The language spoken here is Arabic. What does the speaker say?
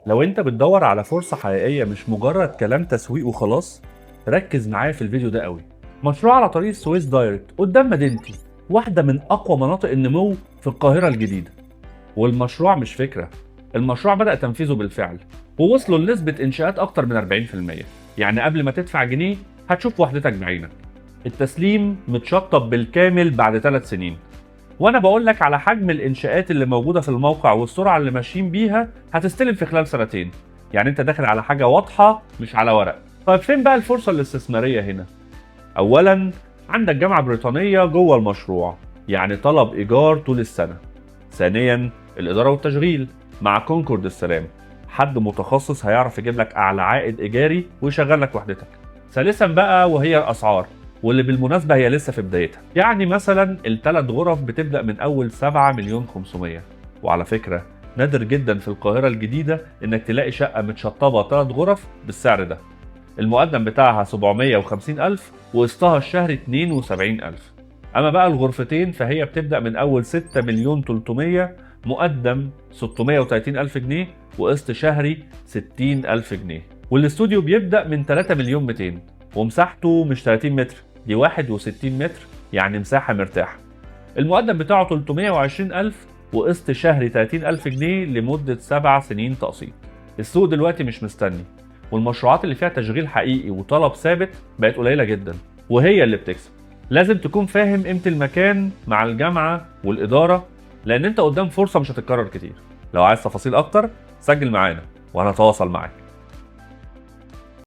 لو انت بتدور على فرصة حقيقية مش مجرد كلام تسويق وخلاص، ركز معايا في الفيديو ده قوي. مشروع على طريق السويس دايركت قدام مدينتي، واحدة من أقوى مناطق النمو في القاهرة الجديدة. والمشروع مش فكرة، المشروع بدأ تنفيذه بالفعل، ووصلوا لنسبة إنشاءات أكتر من 40%. يعني قبل ما تدفع جنيه هتشوف وحدتك بعينك. التسليم متشطب بالكامل بعد 3 سنين. وانا بقول لك على حجم الانشاءات اللي موجوده في الموقع والسرعه اللي ماشيين بيها، هتستلم في خلال سنتين. يعني انت داخل على حاجه واضحه مش على ورق. طيب فين بقى الفرصه الاستثماريه هنا؟ اولا، عندك جامعه بريطانيه جوه المشروع، يعني طلب ايجار طول السنه. ثانيا، الاداره والتشغيل مع كونكورد السلام، حد متخصص هيعرف يجيب لك اعلى عائد ايجاري ويشغل لك وحدتك. ثالثا بقى وهي الاسعار، واللي بالمناسبة هي لسه في بدايتها. يعني مثلا الثلاث غرف بتبدأ من أول 7 مليون 500. وعلى فكرة، نادر جدا في القاهرة الجديدة إنك تلاقي شقة متشطبة 3 غرف بالسعر ده. المقدم بتاعها 750 ألف وقسطها الشهري 72 ألف. أما بقى الغرفتين فهي بتبدأ من أول 6 مليون 300، مقدم 630 ألف جنيه وقسط شهري 60 ألف جنيه. والاستوديو بيبدأ من 3 مليون 200، ومساحته مش 30 متر، دي 61 متر، يعني مساحة مرتاحة. المقدم بتاعه 320 ألف وقسط شهري 30 ألف جنيه لمدة 7 سنين تقسيط. السوق دلوقتي مش مستني، والمشروعات اللي فيها تشغيل حقيقي وطلب ثابت بقت قليلة جدا، وهي اللي بتكسب. لازم تكون فاهم قيمة المكان مع الجامعة والإدارة، لأن أنت قدام فرصة مش هتتكرر كتير. لو عايز تفاصيل أكتر سجل معانا وهنتواصل معاك.